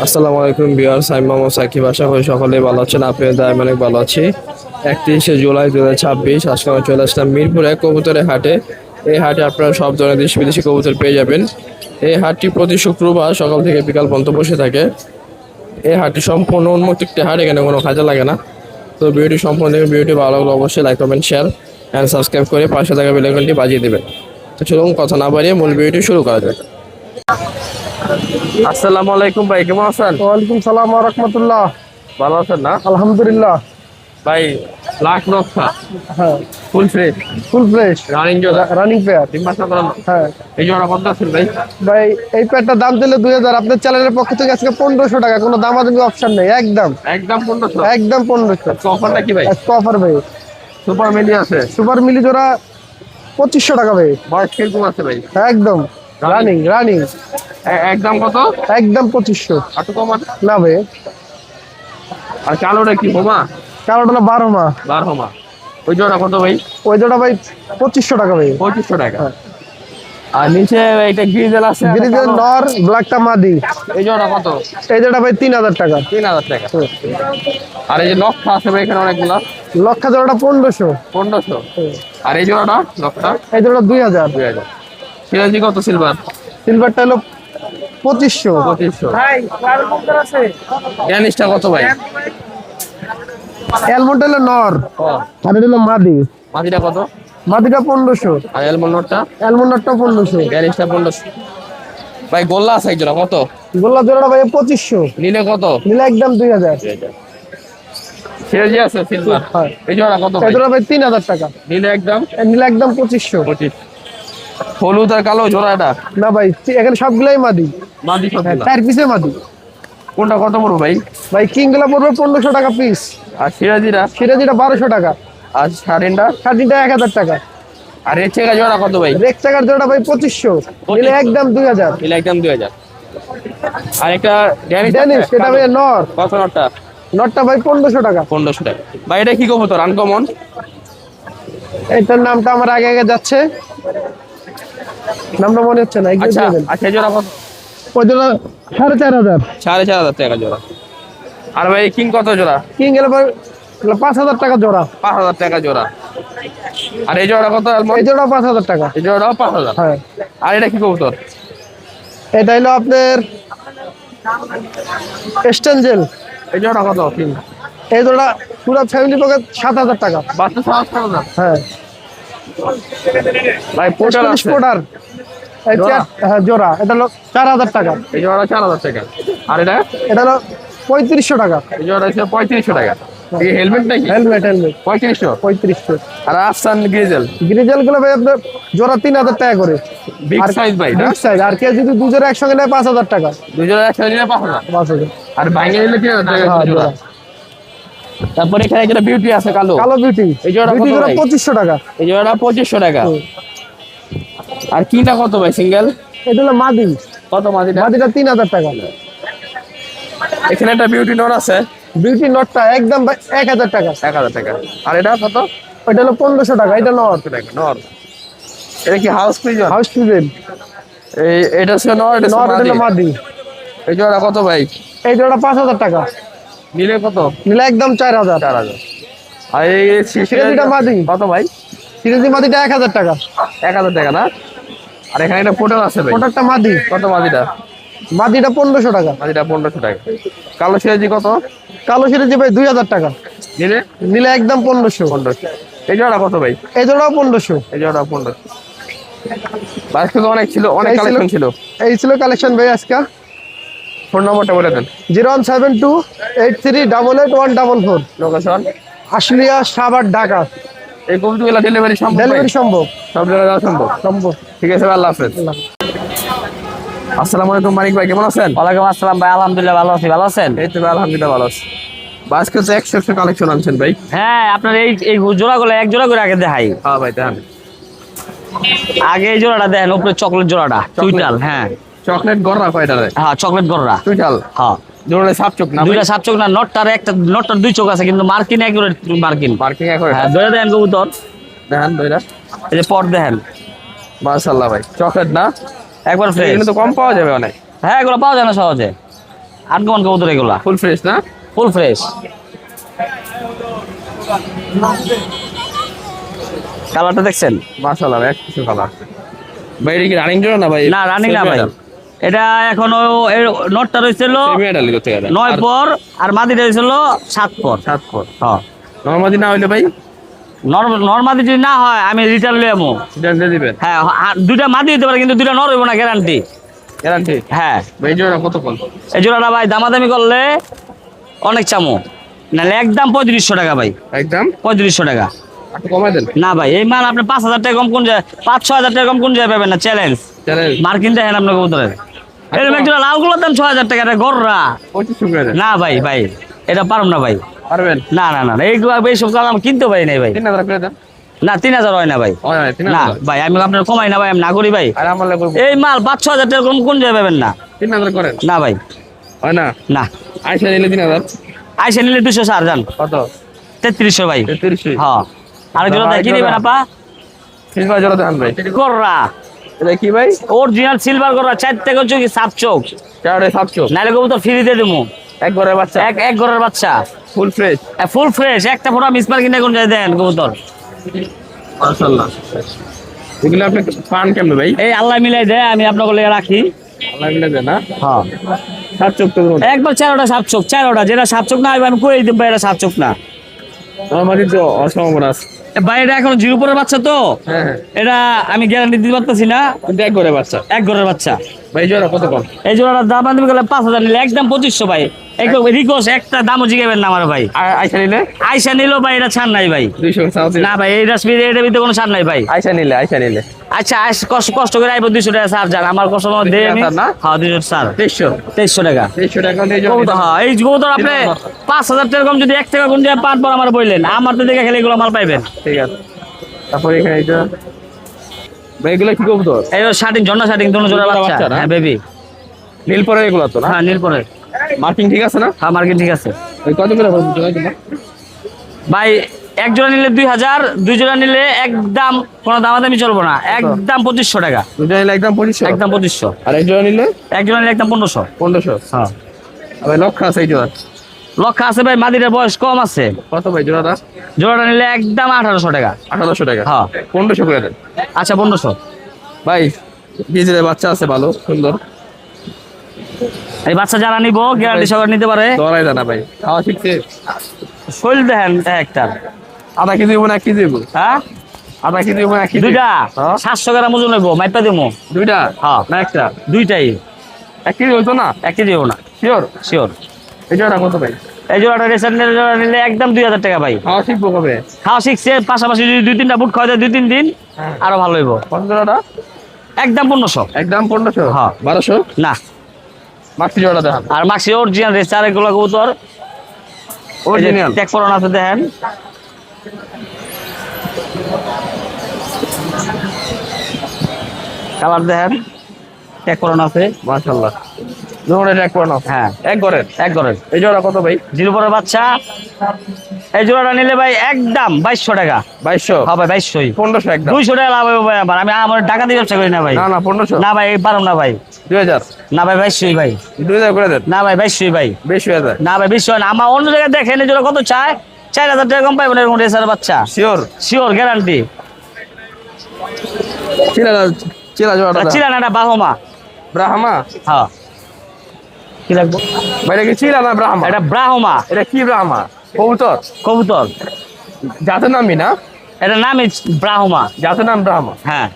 আসসালামু আলাইকুম ভিউয়ার্স, আমি মোহাম্মদ সাকিব। আশা করি সকলেই ভালো আছেন। আপনাদের আমি অনেক ভালো আছি। 31শে জুলাই 2026 আজকে আমরা চলে আসলাম মিরপুরে কবুতরের হাটে। এই হাটে আপনারা সব ধরনের দেশি বিদেশি কবুতর পেয়ে যাবেন। এই হাটটি প্রতি শুক্রবার সকাল থেকে বিকাল পর্যন্ত বসে থাকে। এই হাটটি সম্পূর্ণ উন্মুক্ত একটি হাট, এখানে কোনো কাজে লাগে না। তো ভিডিওটি সম্পূর্ণ দেখে ভিডিওটি ভালো লাগলে অবশ্যই like comment share and subscribe করে পাশে থাকা বেল আইকনটি বাজিয়ে দেবেন। তো চলুন কথা না বাড়িয়ে মূল ভিডিওটি শুরু করা যাক। আসসালামু আলাইকুম ভাই, কেমন আছেন? ওয়ালাইকুম সালাম ওয়া রাহমাতুল্লাহ। ভালো আছেন না আলহামদুলিল্লাহ। ভাই? লাখ রক্ষা হ্যাঁ, full fresh full fresh running জোড়া রানিং পেয়ার। তিন মাস করানো। হ্যাঁ এই জোড়া কত আছে ভাই? ভাই, এই পেয়ারটার দাম দিলে 2000। আপনার চ্যানেলের পক্ষ থেকে আজকে 1500 টাকা, কোনো দামাদামি অপশন নেই। একদম একদম 1500। একদম 1500 অফারটা কি ভাই? অফার ভাই। সুপার মিলি আছে। সুপার মিলি জোড়া 2500 টাকা ভাই। বয়স কিরকম আছে ভাই? একদম রানিং রানিং। একদম কত? একদম 2500। আর তো কম আছে না ভাই, আর কালোটা কি হোমা? কারণ হলো 12 মা। 12 হোমা। ওই জোড়া কত ভাই? ওই জোড়া ভাই 2500 টাকা ভাই। 2500 টাকা। আর নিচে এটা গ্রিজেল আছে গ্রিজেল নর, ব্ল্যাকটা মাদি। এই জোড়া কত? এই জোড়া ভাই 3000 টাকা। 3000 টাকা। আর এই যে লক্ষা আছে ভাই এখানে অনেকগুলা। লক্ষা জোড়াটা 1500। 1500। আর এই জোড়াটা লক্ষা? এই জোড়া 2000। 2000। সিরাজি কত সিলভার? সিলভারটা হলো 2500। 2500। ভাই কার আছে? ড্যানিশটা কত ভাই? অ্যালমন্ড হলো নর, ও আর এটা হলো মাদি। মাটিটা কত? মাদিটা 1500। আর এলমন্ডটা? অ্যালমন্ডটা 1500। ড্যানিশটা 1500। ভাই গোল্লা আছে একজোড়া কত? গোল্লা জোড়াটা ভাই 2500। নিলে কত? নিলে একদম 2000। সিরাজি আছে সিলভার। হ্যাঁ, এই জোড়া কত ভাই? এই জোড়া ভাই 3000 টাকা। নিলে একদম নিলে একদম 2500। 25। হলুদ আর কালো জোড়াটা? না ভাই, এখানে সবগুলাই মাদি। মাদি হ্যাঁ, সবগুলা। 4 পিসে মাদি। কোনটা কত পড়বে ভাই? ভাই কিং গুলা পড়বে 1500 টাকা পিস। আর সিরাজিরা? সিরাজিটা 1200 টাকা। আর শাড়িনটা? শার্টিনটা 1000 টাকা। আর এর চেকা জোড়া কত ভাই? রেক চাকার জোড়াটা ভাই 2500। নিলে একদম 2000। নিলে একদম 2000। আর একটা ড্যানিশ ড্যানিশ, এটা ভাই নর। কত নটটা? নটটা ভাই 1500 টাকা। 1500 টাকা। ভাই এটা কি কবুতর আনকমন? এটার নামটা আমার আগে আগে যাচ্ছে, নামটা মনে হচ্ছে না। একটু আচ্ছা দিয়ে দেন। আচ্ছা, এই জোড়া কত? ওই জোড়া 4500। 4500 টাকা জোড়া। আর ভাই কিং কত জোড়া? কিং গেলে 5000 টাকা জোড়া। 5000 টাকা জোড়া। আর এই জোড়া কত? এই জোড়া 5000 টাকা। এই জোড়াও 5000। হ্যাঁ, আর এটা কি কবুতর? এটা হলো আপনার স্টেনজেল। এই জোড়া কত? কিং এই জোড়া পুরো ফ্যামিলি পকেট 7000 টাকা। বাচ্চা 7000। হ্যাঁ, ভাই পোর্টাল আছে? স্পোর্টার জোড়া? হ্যাঁ জোড়া, এটা হলো 4000 টাকা। এই জোড়া 4000 টাকা। আর এটা? এটা হলো 3500 টাকা। এই জোড়া হচ্ছে 3500 টাকা। এই হেলমেট নাকি? Helmet helmet 3500। 3500। আর আফসান গ্রিজেল গ্রিজেল গুলো ভাই আপনার জোড়া 3000 টাকা করে। বিগ সাইজ ভাই না? Big size. আর কেউ যদি দু জোড়া একসঙ্গে নেয় 5000 টাকা। দুই জোড়া একসাথে নিলে 5000। 5000। আর ভাঙে নিলে 3000 টাকা হ্যাঁ, দুই জোড়া। তারপরে এখানে একটা বিউটি আছে কালো। কালো বিউটি। এই জোড়া বিউটি কত জোড়া ভাই? 2500 টাকা। এই জোড়াটা 2500 টাকা। আর কিংটা কত ভাই সিঙ্গেল? এটা হলো মাদি। কত মাদিটা? মাদিটা 3000 টাকা। এখানে একটা বিউটি নট আছে। বিউটি নটটা একদম 1000 টাকা। 1000 টাকা। আর এটা কত? ওইটা হলো 1500 টাকা। এটা নট। নর। এটা কি হাউস পিজন? House pigeon. এটা হচ্ছে নর, এটা নট, হচ্ছে এটা হলো মাদি। মাদি। এই জোড়া কত ভাই? এই জোড়া 5000 টাকা। নিলে কত? নিলে একদম 4000। 4000। আর এই সিরাজিটা মাদি। কত ভাই? সিরাজি মাদিটা 1000 টাকা। 1000 টাকা না? আর এখানে একটা পোর্টাল আছে ভাই। ওটারটা মাদি। কত মাদিটা? মাদিটা 1500 টাকা। মাদিটা 1500 টাকা। কালো সিরাজি কত? কালো সিরাজি ভাই 2000 টাকা। নিলে নিলে একদম 1500। 1500। এই জোড়া কত ভাই? এই জোড়াও 1500। এই জোড়া 1500। আজকে তো অনেক ছিল, অনেক এই ছিল। কালেকশন ছিল। এই ছিল কালেকশন ভাই আজকে। ফোন নম্বরটা বলে দেন। 01728388144। লোকেশন? আশুলিয়া, সাভার, ঢাকা। এই কবুতরগুলো ডেলিভারি সম্ভব? ডেলিভারি সম্ভব। সব জায়গায় যাওয়া সম্ভব? সম্ভব। ঠিক আছে ভাই, আল্লাহ হাফেজ। আসসালামু আলাইকুম মানিক ভাই, কেমন আছেন? ওয়ালাইকুম আসসালাম ভাই, আলহামদুলিল্লাহ ভালো আছি। ভালো আছেন? এই তো ভাই আলহামদুলিল্লাহ ভালো আছি। আজকে তো 100 কালেকশন আনছেন ভাই। হ্যাঁ, আপনার এই জোড়াগুলো এক জোড়া করে আগে দেখাই। হ্যাঁ ভাই দেন। আগে এই জোড়াটা দেখেন, উপরে চকলেট জোড়াটা টুইটাল। হ্যাঁ চকলেট গররা কয়টা রে? হ্যাঁ, চকলেট গররা। টুইটাল। হ্যাঁ, দুটোরে সাপ চোখ না? দুইটা সাপ চোখ না, নটটার দুই চোখ আছে, কিন্তু মার্কিন একুরেট মার্কিন। মার্কিং করে। হ্যাঁ, ধরে দেখেন কবুতর। দেখেন দুইটা। এই যে পর দেখেন, মাশাআল্লাহ ভাই, চকলেট না? একবার ফ্রেশ। এগুলো তো কম পাওয়া যাবে অনেক। হ্যাঁ, এগুলো পাওয়া যায় না সহজে। আনকমন কবুতর এগুলা, ফুল ফ্রেশ না? Full fresh. কালারটা দেখছেন? মাশাআল্লাহ, এক কিছু কালার। ভাই এটা কি রানিং জোড়া না ভাই? না রানিং না ভাই, এটা এখনো নটটা রয়েছিল সেমি আডাল করতে গেলে 9 পর, আর মাদিটা হয়েছিল 7 পর। 7 পর। হ্যাঁ, নরমাদি না হইলে ভাই নর্মাদি যদি না হয় আমি রিটার্ন লই আমু। এটা দিয়ে দিবেন? হ্যাঁ, দুইটা মাদি হতে পারে কিন্তু দুইটা নর হইব না, গ্যারান্টি। গ্যারান্টি? হ্যাঁ। ভাই জোড়া কত কোন? এই জোড়াটা ভাই দামাদামি করলে অনেক চামু, নাহলে একদম 3500 টাকা ভাই, একদম 3500 টাকা। একটু কমাই দেন। না ভাই, এই মাল আপনি 5000 টাকা কম কোন যায়, 5-6 টাকা কম কোন যায় পাবেন না, চ্যালেঞ্জ। চ্যালেঞ্জ। মার্কিন দেখেন আপনার কবুতরের এরকম একটা লালগুলোর দাম 6000 টাকা, এটা গররা। 2500 করে দেন। না ভাই, ভাই এটা পারুম না ভাই। পারবেন? না না না, এইগুলো এইসব কাজ আমি কিনতে পারি নাই ভাই। 3000 করে দেন। না 3000 হয় না ভাই। হয় হয় না 3000। ভাই, আমি আপনার কমাই না ভাই, আমি না করি ভাই। আর আমলে করব এই মাল 5-6 টাকা কম কোন যায় পাবেন না। 3000 করেন। না ভাই, হয় না? না। আইসা নিলে 3000। আইসা নিলে 204 জান, কত? 3300 ভাই। 3300। হ্যাঁ, আর জোড়া দেখি নেবেন আপা? সিলভার জোড়া দেন ভাই। গররা এটা কি ভাই? অরিজিনাল সিলভার গররা, 4 থেকে হচ্ছে কি 7 চোখ, চারটে 700। নাইলে কবুতর ফ্রিতে দেবো। এক ঘরের বাচ্চা, এক ঘরের বাচ্চা, ফুল ফ্রেশ। ফুল ফ্রেশ, একটা ফোটা মিসমার কিনে কোন যায় দেন কবুতর। মাশাআল্লাহ। এগুলো আপনি পান কেমনে ভাই? এই আল্লাহ মিলাই দেয়, আমি আপনাকে লেগে রাখি। আল্লাহ মিলে দেন না? হ্যাঁ, 7 চোখ তো একবার 4টা 7 চোখ, 4টা যেটা 7 চোখ না হইবে আমি কই দিই ভাই, এটা 7 চোখ না আমাদের তো অসম্ভাবনা আছে। ভাই। এটা এখন জিরো পরের বাচ্চা তো, হ্যাঁ হ্যাঁ, এটা আমি গ্যারান্টি দিতে পারতেছি না। কিন্তু এক ঘরের বাচ্চা। এক ঘরের বাচ্চা ভাই জোড়া কত কম? এই জোড়াটার দাম আমি গেলে 5000 নিলে একদম 2500 ভাই। একদম রিকোয়েস্ট, একটা দামও জিগাবেন না আমার ভাই। আর আইসা নিলে আইসা নিলো ভাই, এটা ছাড় নাই ভাই। 200 সাউথ। না ভাই, এই রাসমির এটার ভিতরে কোনো ছাড় নাই ভাই। আইসা নিলে আচ্ছা, কষ্ট করে আইবো 200 টাকা ছাড় যান, আমার কষ্ট মতো দেই আমি। 200 না? হ্যাঁ 200 ছাড়, 2300 টাকা। 2300 টাকা দিয়ে জোড়া কবুতর, হ্যাঁ এই কবুতর আপনি 5000 টাকা কম যদি 1 টাকা কোন যায় পান পর আমার বললেন, আমার তো দেখে খেলে এগুলো মাল পাইবেন। ঠিক আছে। তারপর এখানে এটা ভাই এগুলো কি কবুতর? এই শার্টিং, জন্না শার্টিং, দুটো জোড়া জোড়া বাচ্চা। বাচ্চা না? হ্যাঁ বেবি, নীল পরে এগুলো তো না? হ্যাঁ নীল পরে। মার্কিং ঠিক আছে না? হ্যাঁ মার্কিন ঠিক আছে ওই কত করে পড়বে জোড়া এগুলো? ভাই। এক জোড়া নিলে 2000, 2 জোড়া নিলে একদম কোনো দামাদামি চলবো না, একদম 2500 টাকা। দুটো নিলে একদম 2500। একদম 2500। আর এক জোড়া নিলে এক জোড়া নিলে একদম 1500। 1500। হ্যাঁ, ভাই লক্ষ আছে এই জোড়া। লক্ষ্য আছে ভাই, মাদিরের বয়স কম আছে। কত ভাই জোড়াটা? জোড়াটা নিলে একদম 1800 টাকা। 1800 টাকা। হ্যাঁ 1500 করে দেন আচ্ছা 1500। ভাই। ডিজেলের বাচ্চা আছে ভালো সুন্দর। এই বাচ্চা যারা নিব গ্যারান্টি সহকারে নিতে পারে। দরাই জানা ভাই, খাওয়া শিখছে। শৈল দেখেন একটা, আধা কেজি হইব না 1 কেজি হইব? হ্যাঁ আধা কেজি হইব না 1 কেজি? দুইটা হ্যাঁ। 700 গ্রাম ওজন হইব, মাইপা দেবো। দুইটা? হ্যাঁ না একটা? দুইটাই 1 কেজি হইতো না? 1 কেজি হইব না, শিওর? শিওর। এই জোড়া কত ভাই? এই জোড়াটা রেসার জোড়া নিলে একদম 2000 টাকা ভাই। খাওয়া শিখবো কবে? খাওয়া শিখছে, পাশাপাশি যদি 2-3টা বুট খাওয়া যায় 2-3 দিন হ্যাঁ। আরো ভালো হইব। কত জোড়াটা? একদম 1500। একদম 1500? হ্যাঁ। 1200? না, মাক্সি জোড়া দেখান। আর মাক্সি অরিজিনাল রেসার, এগুলো কবুতর অরিজিনাল? ট্যাগ পরানো আছে দেখেন। কালার দেখেন, ট্যাগ পরানো আছে। মাশাআল্লাহ। জোড়া ট্র্যাক করানো? হ্যাঁ এক ঘরের? এক ঘরের এই জোড়া কত ভাই? জিরো পরের বাচ্চা। এই জোড়াটা নিলে ভাই একদম 2200 টাকা। 2200? হ্যাঁ ভাই 2200। 1500 একদম? 200 টাকা লাভ হবে ভাই আমার, আমি আমার টাকা দিয়ে ব্যবসা করি না ভাই। না না 1500? না ভাই পারুম না ভাই। 2000? না ভাই 2200 ভাই। 2000 করে দেন। না ভাই 2200 ভাই। বেশি হয়ে যায়। না ভাই 200 না, আমার অন্য জায়গায় দেখেন এই জোড়া কত চায়, 4000 টাকা কম পাইবেন এরকম রেসার বাচ্চা। শিওর? Sure guarantee. চিলা জোড়াটা দেখান। চিলা না, এটা বাহমা। ব্রাহ্মা? হ্যাঁ কি লাগবে ভাই এটা কি চিলা না ব্রাহ্মা? এটা ব্রাহ্মা এটা কি ব্রাহ্মা? কবুতর? কবুতর, জাতের নামই না? এটা নামই ব্রাহ্মা। জাতের নাম ব্রাহ্মা, হ্যাঁ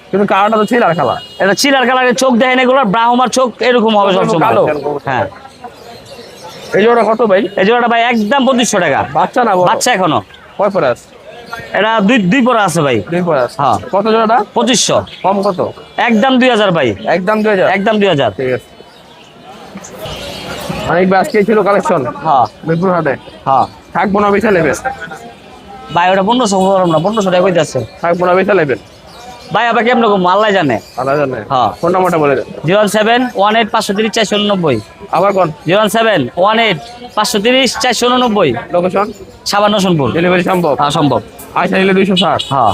কিন্তু কালারটা তো চিলার কালার। এটা চিলার কালারের চোখ দেখেন, এগুলো ব্রাহ্মার চোখ এরকম হবে সবসময়। কালো? হ্যাঁ। এই জোড়া কত ভাই? এই জোড়াটা ভাই একদম 2500 টাকা। বাচ্চা না বড়? বাচ্চা এখনো। কয় পরে আছে? এটা দুই পরে আছে ভাই। 2 পরে আছে? হ্যাঁ। কত জোড়াটা? 2500। কম কত? একদম 2000 ভাই। একদম 2000? একদম 2000। ঠিক আছে। অনেক আজকে ছিল কালেকশন হ্যাঁ মিরপুর হাটে। হ্যাঁ থাকবো না বেচা নেবেন? ভাই ওটা 1500 বললাম না, 1500 টাকা কইতাছে থাকবো না বেচা নেবেন? ভাই। আবার কেমন রকম আল্লাহ জানে। আলাদা জানে। হ্যাঁ। ফোন নাম্বারটা বলে দেন। 0718530 489। আবার কোন? 0718530 489। লোকেশন? সাবান রসুনপুর। ডেলিভারি সম্ভব? হ্যাঁ সম্ভব। আইসা নিলে 260? হ্যাঁ।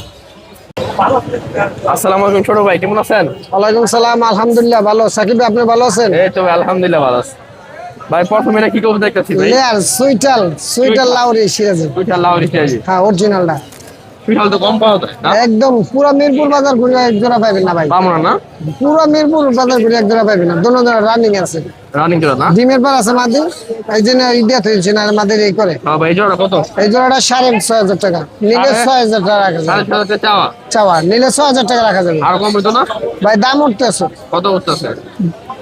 আসসালামু আলাইকুম ছোট ভাই, কেমন আছেন? ওয়ালাইকুম সালাম, আলহামদুলিল্লাহ ভালো। সাকিব ভাই আপনি ভালো আছেন? এই তো ভাই, আলহামদুলিল্লাহ ভালো আছি। ভাই প্রথমে এটা কি কবুতর দেখতেছি ভাই? লেয়ার সুইটাল লাউরি সিরাজি। দুইটা লাউরি সিরাজি। হ্যাঁ অরিজিনালটা সুইটাল তো কম পাওয়া যায় না? একদম পুরো মিরপুর বাজার ঘুরে এক জোড়া পাইবেন না ভাই, পাবো না? পুরো মিরপুর বাজার ঘুরে এক জোড়া পাইবেন না। দোনো জোড়া রানিং আছে, রানিং জোড়া না? ডিমের পর আছে মাদি, এই জন্য ইডিয়া হয়েছে না মাদের এই করে। হ্যাঁ ভাই এই জোড়া কত? এই জোড়াটা 6,500 টাকা নিলে, 6,000 টাকা রাখা যাবে। 6,500 চাওয়া। চাওয়া নিলে 6,000 টাকা রাখা যাবে। আর কম হইতো না? ভাই দাম উঠতেছে, কত করতেছে?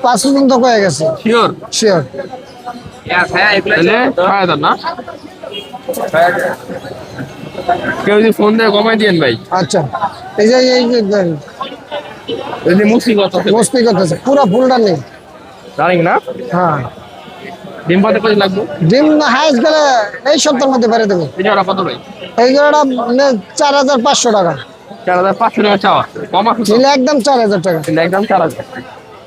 5 পর্যন্ত হয়ে গেছে শিওর? শিওর। তাহলে 6,000 না? কেউ যদি ফোন দিয়ে কমাই দিয়েন ভাই। আচ্ছা এই যে যদি মুসি কত? মস্তি করতেছে পুরো ফুলটা নেই। রানিং না? হ্যাঁ ডিম পাতে কত লাগবে? ডিম হাইস্ট গেলে এই সপ্তাহের মধ্যে বেড়ে দেবে। এই জোড়া কত ভাই? এই জোড়াটা 4,500 টাকা 4,500 টাকা চাওয়া। কম আছে তো? নিলে একদম 4,000 টাকা। কিন্তু একদম 4,000।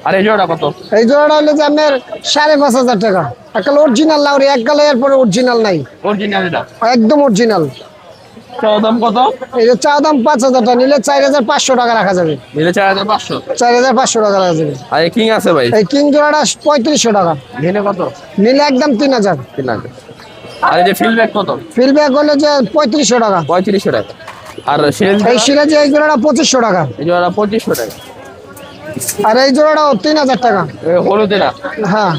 আর এই জোড়া কত? এই জোড়াটা হলো যে আপনার 5,500 টাকা। এককাল অরিজিনাল লাউরি, এককালে এরপরে অরিজিনাল নাই, অরিজিনাল এটা? একদম অরিজিনাল। চাওয়া দাম কত? এই যে চা দাম 5,000 টাকা, নিলে 4,500 টাকা রাখা যাবে। নিলে 4,500। 4,500 টাকা রাখা যাবে। আর এই কিং আছে ভাই? এই কিং জোড়াটা 3,500 টাকা, নিলে কত? নিলে একদম 3,000। 3,000। আর এই যে ফিল্ডব্যাক কত? ফিলব্যাক হলে যে 3,500 টাকা। 3,500 টাকা। আর সেল এই সিরাজি এই জোড়াটা 2,500 টাকা। এই জোড়া 2,500 টাকা। আর এই জোড়াটাও 3,000 টাকা। এই হলুদ এটা? হ্যাঁ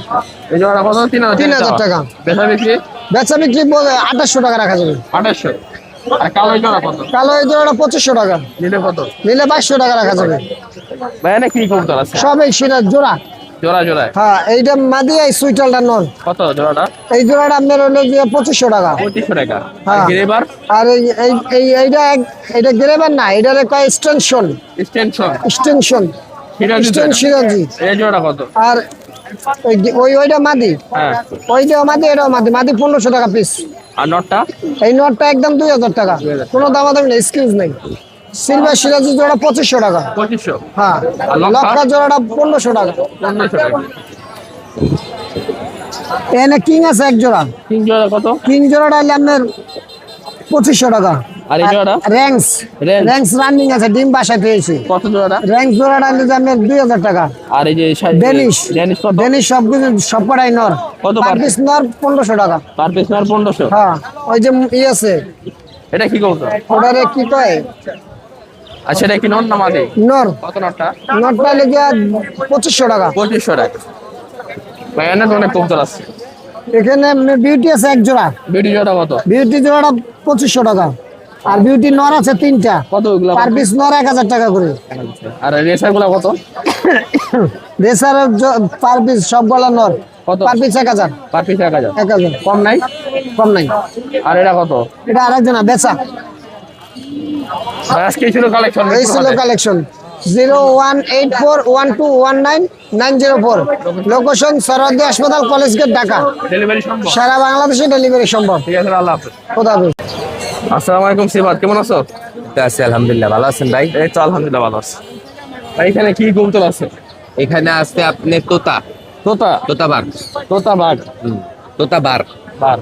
এই জোড়া কত? 3,000 টাকা। বেচা বিক্রি? বেচা বিক্রি 2,800 টাকা রাখা যাবে। 2,800। আর কালো এই জোড়া কত? কালো এই জোড়াটা 2,500 টাকা, নিলে কত? নিলে 2,200 টাকা রাখা যাবে। ভাই এনে কি কবুতর আছে? সব এই সিরাজ জোড়া। জোড়া জোড়ায় হ্যাঁ এইটা মাদি, এই সুইটালটা নর। কত জোড়াটা? এই জোড়াটা আপনার হলো যে 2,500 টাকা। 2,500 টাকা। আর হ্যাঁ। গ্রেবার? আর এইটা গ্রেবার না, এটা কয় এক্সটেনশন। এক্সটেনশন? এক্সটেনশন সিরাজি তো এটা? সিরাজি। এই জোড়া কত? আর ওইটা মাদি, হ্যাঁ। ওইটাও মাদি, এটাও মাদি। মাদি 1,500 টাকা পিস। আর নটটা? এই নটটা একদম 2,000 টাকা, কোনো দামাদামি নেই, এক্সকিউজ নেই। সিলভার সিরাজি জোড়া 2,500 টাকা। 2,500? হ্যাঁ আর লক্ষা? লক্ষা জোড়াটা 1,500 টাকা। 1,500 টাকা। এনে কিং আছে এক জোড়া, কিং জোড়া কত? কিং জোড়াটা হলে আপনার 2,500 টাকা। আর এই জোড়াটা? Ranks Ranks? র্যাঙ্কস রানিং আছে, ডিম বাসায় পেয়েছি। কত জোড়াটা? র্যাঙ্কস জোড়াটা হলে যে আপনার 2,000 টাকা। আর এই যে ডেনিশ ডেনিশ কত? ডেনিশ সবকিছু সব কটাই নর। কত পার per পিস নর 1,500 টাকা। পার পিস আর 1,500? হ্যাঁ ওই যে আছে এটা কি কবুতর? ওটারে কি কয়, আর সেটা কি নট না মাদি? নর। কত নটটা? নটটা হলে যে 2,500 টাকা। 2,500 টাকা। ভাই এনে তো অনেক কবুতর আছে। এখানে বিউটি আছে এক জোড়া, বিউটি জোড়া কত? বিউটি জোড়াটা 2,500 টাকা। আর বিউটি নর আছে 3টা, কত ওগুলা? পার পিস নর 1,000 টাকা করে। আর রেসার গুলা কত? রেসার পার পিস সবগুলা নর, কত? Per piece 1,000। Per piece 1,000? 1,000 কম নাই? কম নাই। আর এটা কত? এটা আরেকজনা বেচা। ভাই আজকে ছিল কালেকশন? এই ছিল কালেকশন। 01841219904, লোকেশন সরহদি হাসপাতাল, কলেজ গেট, ঢাকা। ডেলিভারি সম্ভব? সারা বাংলাদেশে ডেলিভারি সম্ভব। ঠিক আছে, আল্লাহ হাফেজ। খোদা হাফেজ। আসসালামু আলাইকুম সিবাত, কেমন আছো? আছি আলহামদুলিল্লাহ, ভালো আছেন ভাই? এই তো আলহামদুলিল্লাহ ভালো আছি। ভাই এখানে কি কবুতর আছে? এখানে আসতে আপনি তোতা তোতা? তোতাবার তোতা বাঘ? তোতাবার বার?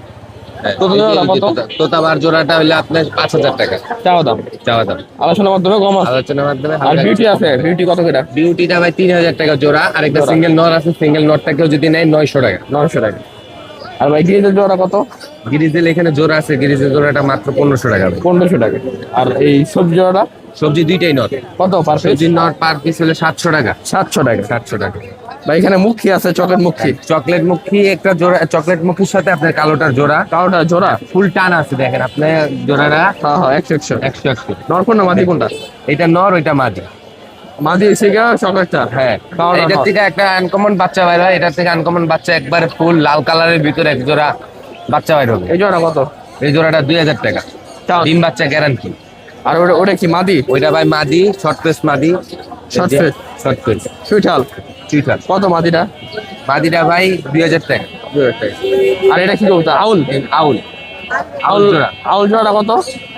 হ্যাঁ, তোতা এই যে- জোড়াটা এই যে কত? তোতাবার জোড়াটা হইলে আপনার 5,000 টাকা চাওয়া দাম? চাওয়া দাম। আলোচনার মাধ্যমে কম আছে? আলোচনার মাধ্যমে আর বিউটি আছে? বিউটি কত করে? বিউটিটা ভাই 3,000 টাকা জোড়া, আর একটা জোড়া। সিঙ্গেল নর আছে, সিঙ্গেল নরটাকেও যদি নেয় 900 টাকা। 900 টাকা। আর ভাই গিরিজের জোড়া কত? গিরিজেল এখানে জোড়া আছে, গিরিজেল জোড়াটা মাত্র 1,500 টাকা ভাই। 1,500 টাকা। আর এই সবজি জোড়াটা সবজি দুইটাই নর, কত পার পিস? সবজির নর পার পিস হলে 700 টাকা। 700 টাকা। 700 টাকা। ভাই এখানে মুখী আছে, চকের মুখী? চকলেট মুখী একটা জোড়া, চকলেট মুখীর সাথে আপনার কালোটার জোড়া, কালোটা জোড়া? ফুল টান আছে দেখেন আপনার জোড়াটা। হ্যাঁ হ্যাঁ, 100 100 100। নর কোনটা মাদি কোনটা? এটা নর, ওইটা মাদি। মাদি এসে গিয়া চকলেটটা? হ্যাঁ, কালোটা এটার নর। থেকে একটা আনকমন বাচ্চা বাইর হয়, এটার থেকে আনকমন বাচ্চা একবারে ফুল লাল কালারের ভিতরে এক জোড়া বাচ্চা বাইর হবে। এই জোড়া কত? এই জোড়াটা 2,000 টাকা, চাও? ডিম বাচ্চা গ্যারান্টি। আর ওটা ওটা কি মাদি? ওইটা ভাই মাদি, শর্ট পেস মাদি। Short face? শর্ট পেস সুইঠাল? চুইটার। কত মাদিটা? মাদিটা ভাই 2,000 টাকা। 2,000 টাকা। আর এটা কি কবুতর? আউল? আউল, আউল জোড়া। আউল জোড়াটা কত?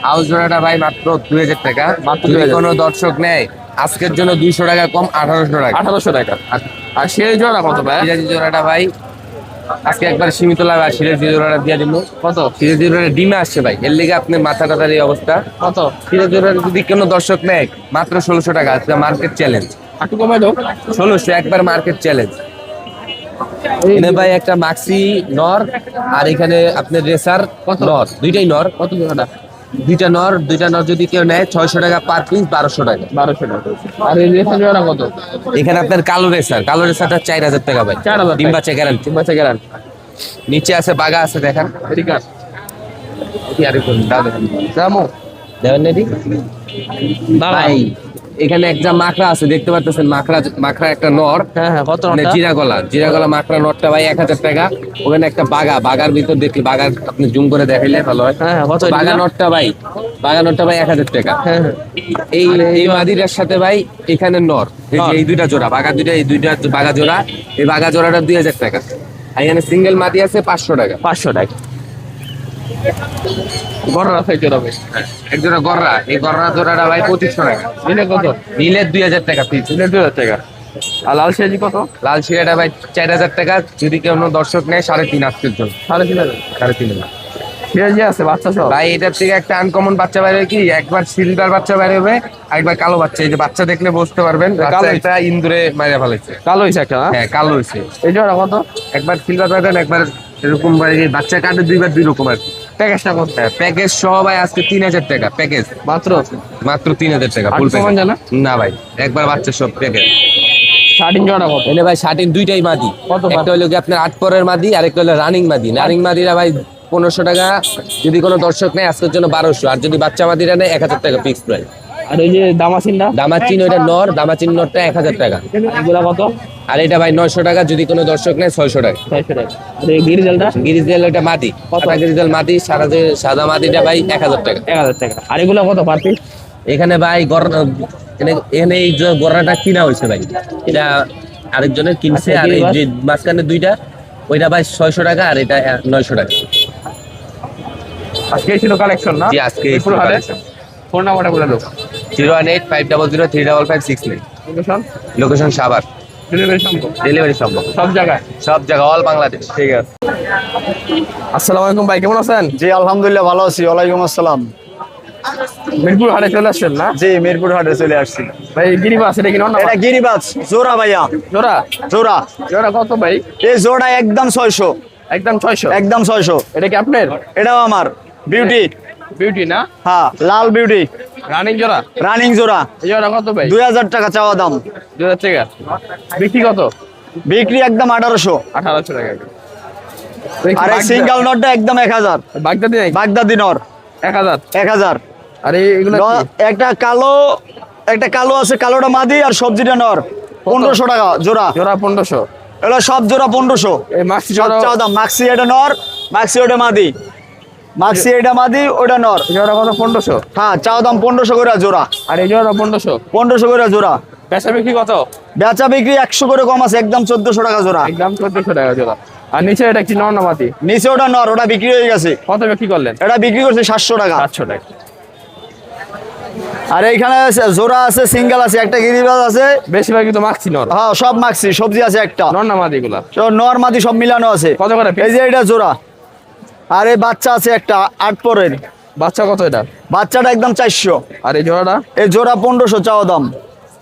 আউল জোড়াটা ভাই মাত্র 2,000 টাকা। মাত্র যদি 2,000 কোনো দর্শক নেয় আজকের জন্য 200 টাকা কম, 1,800 টাকা। 1,800 টাকা। আর সেই জোড়া কত ভাই? সিরাজি জোড়াটা ভাই আজকে একবার সীমিত লাভ, আর সিরাজি জোড়াটা দিয়ে দিব। কত? সিরাজি জোড়াটা ডিমে আসছে ভাই, এর লেগে আপনার মাথা টাথার এই অবস্থা। কত? সিরাজি জোড়াটা যদি কোনো দর্শক নেয় মাত্র 1,600 টাকা, আজকে মার্কেট চ্যালেঞ্জ। একটু কমাই দাও। 1,600 একবার মার্কেট চ্যালেঞ্জ। এখানে ভাই একটা মাক্সি নর, আর এখানে আপনার রেসার নর, দুইটাই নর। কত জোড়াটা? দুইটা নর যদি কেউ নেয় 600 টাকা পার পিস, 1200 টাকা। 1200 টাকা। আর এই রেসার জোড়া কত? এখানে আপনার কালো রেসারটা 4000 টাকা ভাই। 4000 ডিম বাচ্চা গ্যারান্টি। ডিম বাচ্চা গ্যারান্টি। নিচে আছে বাগা আছে, দেখেন। ঠিক আছে। কি আর একটু দাও দেখেন। দামও দেখেন নাকি ভাই, এখানে একটা মাকড়া আছে দেখতে পাচ্ছেন, মাকড়া একটা নর। হ্যাঁ হ্যাঁ, কত মানে নটা? জিরাগলা মাকড়া নটটা ভাই 1000 টাকা। ওখানে একটা বাগার ভিতর দেখি, বাগার আপনি জুম করে দেখাইলে ভালো হয়। হ্যাঁ হ্যাঁ, কত? বাগা নটটা ভাই 1000 টাকা। হ্যাঁ হ্যাঁ। এই মাদিরার সাথে ভাই এখানে নর, এই যে এই দুইটা জোড়া এই দুইটা বাগা জোড়া, এই বাগা জোড়াটা 2000 টাকা। আর এখানে সিঙ্গেল মাদি আছে 500 টাকা। 500 টাকা। গড়রা সাইজ জোড়া ভাই। এক জোড়া গররা, এই গররা জোড়াটা ভাই 2500 টাকা। নিলে কত? নিলে 2000 টাকা পিস। নিলে 2000 টাকা। আর লাল সাইজি কত? লাল শিরাটা ভাই 4000 টাকা, যদি কেউ দর্শক নেয় 3.5 আজকের জন্য। 3500। 3.5 সিরাজি আছে বাচ্চা সব? ভাই এটার থেকে একটা আনকমন বাচ্চা বাইরে, কি একবার সিলভার বাচ্চা বাইরে হবে, একবার কালো বাচ্চা। এই যে বাচ্চা দেখলে বুঝতে পারবেন, কালো একটা ইন্দুরে মাইরা ফেলেছে। কালো হয়েছে একটা না? হ্যাঁ কালো হয়েছে। এই জোড়া কত? একবার সিলভার পাবেন, একবার এরকম ভাই বাচ্চা কাটে দুইবার দুই রকম আর কি। প্যাকেজটা কত? প্যাকেজ সহ ভাই আজকে 3000 টাকা প্যাকেজ, মাত্র মাত্র 3000 টাকা আর ফুল সমান প্যাকেজ। জানা? না ভাই, একবার বাচ্চা সব প্যাকেজ। শার্টিং জোড়া কত? এনে ভাই শার্টিন দুইটাই মাদি। কত? একটা হলো কি আপনার 8 পরের মাদি, আর একটা হলো রানিং মাদি। রানিং মাদিরা ভাই 1500 টাকা, যদি কোনো দর্শক নেয় আজকের জন্য 1200, আর যদি বাচ্চা মাদিরা নেয় 1000 টাকা ফিক্স প্রাইস। আর এই যে দামাসিনটা? দামাচিন ওইটা নর, দামাচিন নরটা 1000 টাকা। এগুলা কত? আর এটা ভাই 900 টাকা, যদি কোনো দর্শক নেয় 600 টাকা। 600 টাকা। আর এই গিরিজালটা? গিরিজেল ওইটা মাদি, কত গিরিজেল মাদি, সাদা মাদিটা ভাই 1000 টাকা। 1000 টাকা। আর এগুলা কত পার পিস? এখানে ভাই এখানে এই যে গড়াটা কিনা হয়েছে ভাই, এটা আরেকজনের কিনছে। আচ্ছা, আর এই গিরিবাস? যে মাঝখানে দুইটা, ওইটা ভাই 600 টাকা, আর এটা 900 টাকা। আজকে ছিল কালেকশন না? জি, আজকে এই মিরপুর হাটে? collection। ফোন নাম্বারটা বলে দাও। 018-500-35569। লোকেশন? লোকেশন সাভার। ডেলিভারি সম্ভব? ডেলিভারি সম্ভব সব জায়গায়? সব জায়গা, অল বাংলাদেশ। ঠিক আছে। আসসালামু আলাইকুম ভাই, কেমন আছেন? জি আলহামদুলিল্লাহ ভালো আছি। ওয়ালাইকুম আসসালাম। মিরপুর হাটে চলে আসছেন না জি মিরপুর হাটে চলে আসছি। ভাই? গিরিবাস এটা কি নন্না? এটা গিরিবাজ জোড়া ভাইয়া, জোড়া? জোড়া। জোড়া কত ভাই? এই জোড়া একদম 600, একদম 600। একদম 600। এটা কি আপনার? এটাও আমার বিউটি। বিউটি না? হ্যাঁ লাল বিউটি, রানিং জোড়া? রানিং জোড়া। এই জোড়া কত ভাই? 2000 টাকা চাওয়া দাম। 2000 টাকা। বিক্রি কত? বিক্রি একদম 1800। 1800 টাকা। আর এই সিঙ্গেল নটটা একদম 1000। বাগদাদি নাই? বাগদাদি নর 1000। 1000। আর এগুলো একটা কালো আছে, কালোটা মাদি, আর সবজিটা নর 1500 টাকা জোড়া। জোড়া 1500। এগুলো সব জোড়া 1500। এই মাক্সি সব জোড়া? চাওয়া দাম। মাক্সি এটা নর, মাক্সি ওটা মাদি, মাক্সি এটা মাদি, ওটা নর। জোড়া কত? 1500। হ্যাঁ চাওয়া দাম 1500 করে জোড়া। আর এই জোড়া 1500। 1500 করে জোড়া। পেশা বিক্রি কত? বেচা বিক্রি 100 করে কম আছে, একদম 1400 টাকা জোড়া। একদম 1400 টাকা জোড়া। আর নিচে এটা কি নর্নামাতি? নিচে ওটা নর, ওটা বিক্রি হয়ে গেছে। কত বিক্রি করলেন? এটা বিক্রি করছে 700 টাকা। 700 টাকা। আর এইখানে জোড়া আছে, সিঙ্গেল আছে, একটা গিরিবাজ আছে। বেশিরভাগই তো মাক্সি নর। হ্যাঁ সব মাক্সি, সবজি আছে একটা। নর্নামাতি গুলা সব নর মাদি সব মিলানো আছে। কত করে piece? এই যে এটা জোড়া। আর এই বাচ্চা আছে একটা 8 পরের, বাচ্চা কত এটা? বাচ্চাটা একদম 400। আর এই জোড়াটা? এই জোড়া 1500 চাওয়া দাম।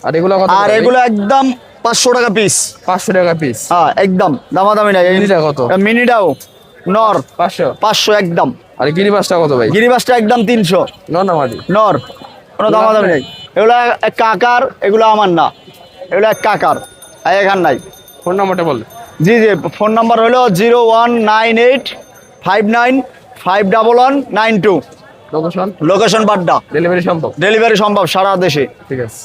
আর এগুলো কত? আর এগুলো একদম 500 টাকা পিস। 500 টাকা পিস। হ্যাঁ একদম দামাদামি নাই। মিনিটা কত? মিনিটাও নর 500। 500 একদম। আর গিরিবাসটা কত ভাই? গিরিবাসটা একদম 300 নর্নামাতি। নর, কোনো দামাদামি নেই। এগুলো এক কাকার, এগুলো আমার না, এগুলো এক কাকার, আর এখান নাই। ফোন নাম্বারটা বল। জি জি, ফোন নাম্বার হলো 01985951192। লোকেশন? লোকেশন বাড্ডা। ডেলিভারি সম্ভব? ডেলিভারি সম্ভব সারা দেশে। ঠিক আছে।